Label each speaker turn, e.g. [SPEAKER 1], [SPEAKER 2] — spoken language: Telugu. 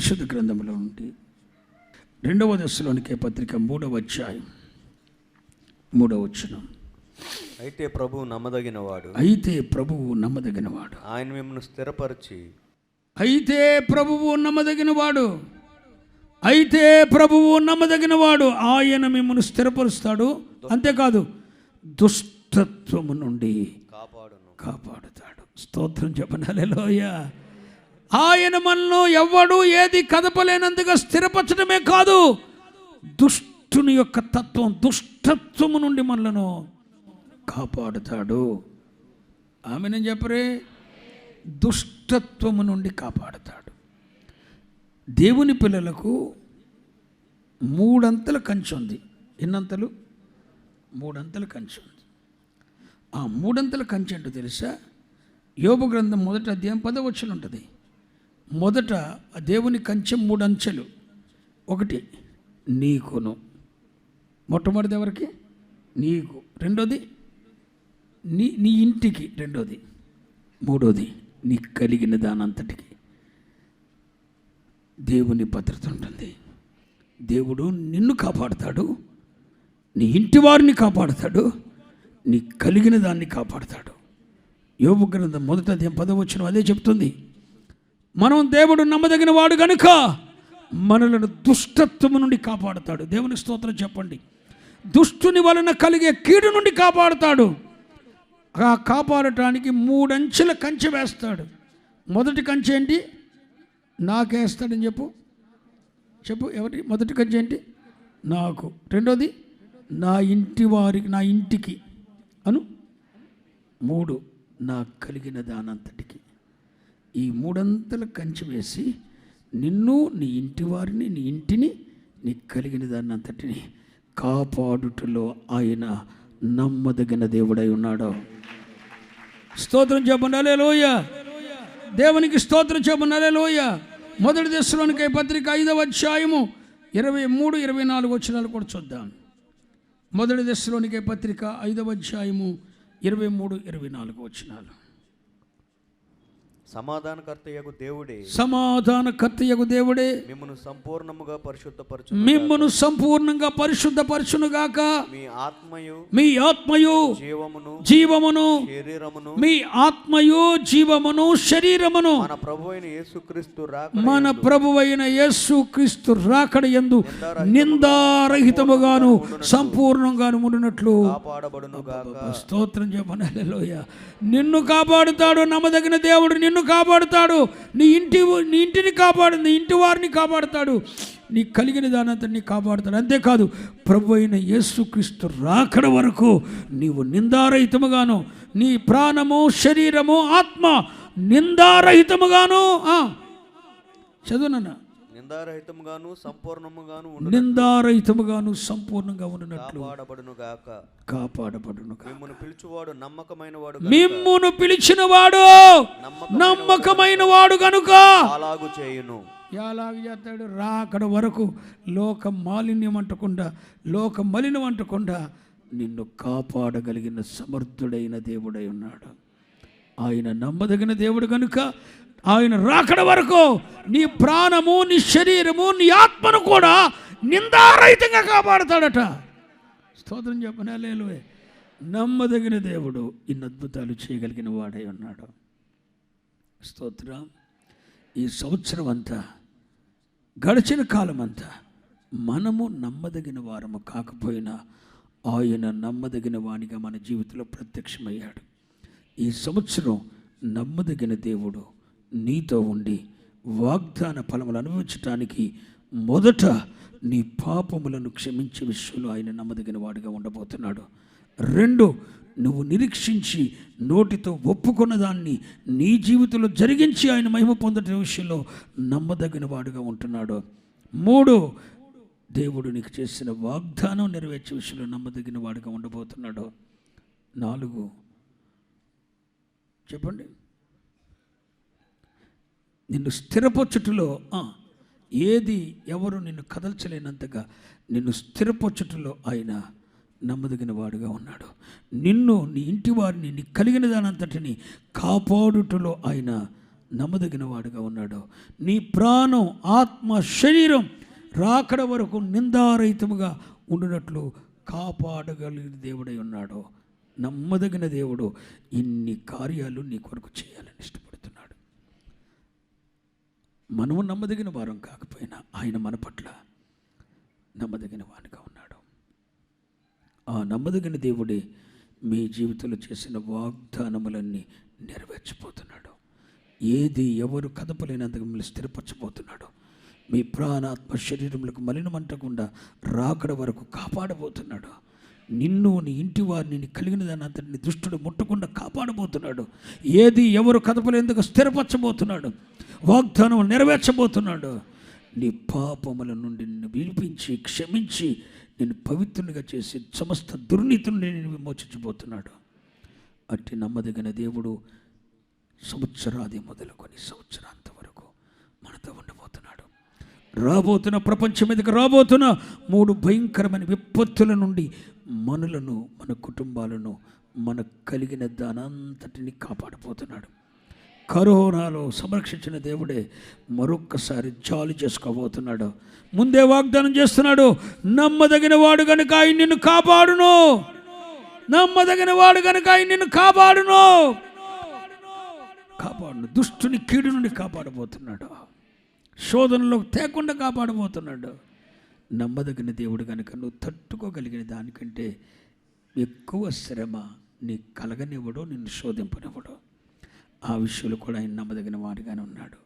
[SPEAKER 1] పరిశుద్ధ గ్రంథంలో నుండి 2వ దశలోనికే పత్రిక 3వ అధ్యాయం 3వ వచనం.
[SPEAKER 2] అయితే ప్రభువు నమ్మదగినవాడు, ఆయన మిమ్మల్ని స్థిరపరిచి.
[SPEAKER 1] అయితే ప్రభువు నమ్మదగినవాడు, ఆయన మిమ్మల్ని స్థిరపరుస్తాడు. అంతేకాదు, దుష్టత్వము నుండి కాపాడుతాడు. స్తోత్రం చెప్పండి. హల్లెలూయా. ఆయన మనలో ఎవ్వడు ఏది కదపలేనందుగా స్థిరపరచడమే కాదు, దుష్టుని యొక్క తత్వం, దుష్టత్వము నుండి మనలను కాపాడుతాడు. ఆమెను చెప్పరే, దుష్టత్వము నుండి కాపాడుతాడు. దేవుని పిల్లలకు 3 అంతల కంచె ఉంది. ఎన్నంతలు? 3 అంతల కంచె ఉంది. ఆ 3 అంతల కంచె ఏంటో తెలుసా? యోబు గ్రంథం 1వ అధ్యాయం 10వ వచనం ఉంటుంది. మొదట దేవుని కంచె 3 అంచెలు. ఒకటి నీకును, మొట్టమొదటిది ఎవరికి? నీకు. రెండోది నీ ఇంటికి. రెండోది. మూడోది నీ కలిగిన దానంతటికి. దేవుని భద్రత ఉంటుంది. దేవుడు నిన్ను కాపాడుతాడు, నీ ఇంటి వారిని కాపాడుతాడు, నీ కలిగిన దాన్ని కాపాడుతాడు. యోబు గ్రంథం 1వ అధ్యాయం 10వ వచనం అదే చెప్తుంది. మనం దేవుడు నమ్మదగిన వాడు గనుక మనలను దుష్టత్వము నుండి కాపాడుతాడు. దేవుని స్తోత్రం చెప్పండి. దుష్టుని వలన కలిగే కీడు నుండి కాపాడుతాడు. ఆ కాపాడటానికి 3 అంచెల కంచె వేస్తాడు. మొదటి కంచె ఏంటి? నాకేస్తాడని చెప్పు ఎవరి మొదటి కంచె ఏంటి? నాకు. రెండోది నా ఇంటి వారికి, నా ఇంటికి అను. 3 నా కలిగిన దానంతటికి. ఈ 3 అంతల కంచె వేసి నిన్ను, నీ ఇంటి వారిని, నీ ఇంటిని, నీ కలిగిన దాన్ని అంతటిని కాపాడుటలో ఆయన నమ్మదగిన దేవుడై ఉన్నాడు. స్తోత్రం చెప్పండి. హల్లెలూయా. దేవునికి స్తోత్రం చెప్పండి. హల్లెలూయా. 1 దశలోనికే పత్రిక 5వ అధ్యాయము 23, 24 వచనాలు కూడా చూద్దాం. 1 దశలోనికే పత్రిక 5వ అధ్యాయము 23, 24 వచనాలు.
[SPEAKER 2] సమాధానకర్తయగు
[SPEAKER 1] దేవుడే
[SPEAKER 2] మిమ్మును సంపూర్ణంగా పరిశుద్ధపరచునుగాక. మీ ఆత్మయు జీవమును మీ ఆత్మయు జీవమును శరీరమును మన ప్రభువైన యేసుక్రీస్తు రాకడ యందు నిందారహితముగాను సంపూర్ణంగాను ఉండునట్లు స్తోత్రం చెప్పండి. హల్లెలూయా. నిన్ను కాపాడుతాడు నమ్మదగిన దేవుడు. నిన్ను కాపాడుతాడు, నీ ఇంటిని కాపాడు, నీ ఇంటి వారిని కాపాడుతాడు, నీ కలిగిన దానంతటిని కాపాడుతాడు. అంతేకాదు, ప్రభు అయిన యేసుక్రీస్తు రాకడ వరకు నీవు నిందారహితముగాను, నీ ప్రాణము, శరీరము, ఆత్మ నిందారహితముగాను చదువునన్నా నిందారహితముగాను
[SPEAKER 1] సంపూర్ణంగా ఉండునట్లు కాపాడబడును. మిమ్మును పిలిచినవాడు నమ్మకమైన వాడు గనుక
[SPEAKER 2] అలాగు చేయును.
[SPEAKER 1] ఎలాగ చేస్తాడు? రాకడ వరకు లోక మలినం అంటకుండా నిన్ను కాపాడగలిగిన సమర్థుడైన దేవుడై ఉన్నాడు. ఆయన నమ్మదగిన దేవుడు గనుక ఆయన రాకడ వరకు నీ ప్రాణము, నీ శరీరము, నీ ఆత్మను కూడా నిందారహితంగా కాపాడుతాడట. స్తోత్రం చెప్పనే. హల్లెలూయా. నమ్మదగిన దేవుడు ఇన్ని అద్భుతాలు చేయగలిగిన వాడై ఉన్నాడు. స్తోత్రం. ఈ సంవత్సరం అంతా, గడిచిన కాలం అంతా మనము నమ్మదగిన వారము కాకపోయినా ఆయన నమ్మదగిన వానిగా మన జీవితంలో ప్రత్యక్షమయ్యాడు. ఈ సంవత్సరం నమ్మదగిన దేవుడు నీతో ఉండి వాగ్దాన ఫలములు అనుభవించడానికి మొదట నీ పాపములను క్షమించే విషయంలో ఆయన నమ్మదగిన వాడిగా ఉండబోతున్నాడు. 2, నువ్వు నిరీక్షించి నోటితో ఒప్పుకున్న దాన్ని నీ జీవితంలో జరిగించి ఆయన మహిమ పొందడం విషయంలో నమ్మదగిన వాడుగా ఉంటున్నాడు. 3, దేవుడు నీకు చేసిన వాగ్దానం నెరవేర్చే విషయంలో నమ్మదగిన వాడుగా ఉండబోతున్నాడు. 4, చెప్పండి, నిన్ను స్థిరపరచుటలో ఏది ఎవరు నిన్ను కదల్చలేనంతగా నిన్ను స్థిరపరచుటలో ఆయన నమ్మదగిన వాడుగా ఉన్నాడు. నిన్ను, నీ ఇంటి వారిని, నీ కలిగిన దానంతటిని కాపాడుటలో ఆయన నమ్మదగిన వాడుగా ఉన్నాడు. నీ ప్రాణం, ఆత్మ, శరీరం రాకడ వరకు నిందారహితముగా ఉండినట్లు కాపాడగలిగిన దేవుడై ఉన్నాడు. నమ్మదగిన దేవుడు ఇన్ని కార్యాలు నీ కొరకు చేయాలని ఇష్టపడుతున్నాడు. మనము నమ్మదగిన వారం కాకపోయినా ఆయన మన పట్ల నమ్మదగిన వానిగా ఉన్నాడు. ఆ నమ్మదగిన దేవుడే మీ జీవితంలో చేసిన వాగ్దానములన్నీ నెరవేర్చబోతున్నాడు. ఏది ఎవరు కదపలేనందుకు మిమ్మల్ని స్థిరపరచబోతున్నాడు. మీ ప్రాణాత్మ శరీరములకు మలినమంటకుండా రాకడ వరకు కాపాడబోతున్నాడు. నిన్ను, నీ ఇంటి వారిని, నీ కలిగిన దాన్ని అంతటిని దుష్టుడు ముట్టకుండా కాపాడబోతున్నాడు. ఏది ఎవరు కదపలేందుకు స్థిరపరచబోతున్నాడు. వాగ్దానం నెరవేర్చబోతున్నాడు. నీ పాపముల నుండి నిన్ను విడిపించి, క్షమించి, నిన్ను పవిత్రునిగా చేసి సమస్త దుర్నీతి నుండి నిన్ను విమోచించబోతున్నాడు. అట్టి నమ్మదగిన దేవుడు సంవత్సరాది మొదలుకొని సంవత్సరాంత వరకు మనతో ఉండబోతున్నాడు. రాబోతున్న ప్రపంచం మీదకి రాబోతున్న 3 భయంకరమైన విపత్తుల నుండి మనలను, మన కుటుంబాలను, మనకు కలిగిన దానంతటిని కాపాడబోతున్నాడు. కరోనాలో సంరక్షించిన దేవుడే మరొక్కసారి జాలి చేసుకోబోతున్నాడు. ముందే వాగ్దానం చేస్తున్నాడు, నమ్మదగిన వాడు కనుక ఆయన నిన్ను కాపాడును. నమ్మదగిన వాడు కనుక ఆయన నిన్ను కాపాడును. దుష్టుని కీడు నుండి కాపాడబోతున్నాడు. శోధనలో తేకుండా కాపాడబోతున్నాడు. నమ్మదగిన దేవుడు కనుక నువ్వు తట్టుకోగలిగిన దానికంటే ఎక్కువ శ్రమ నీ కలగనివ్వడు, నిన్ను శోధింపనివ్వడు. ఆ విషయంలో కూడా ఆయన నమ్మదగిన వాడిగానే ఉన్నాడు.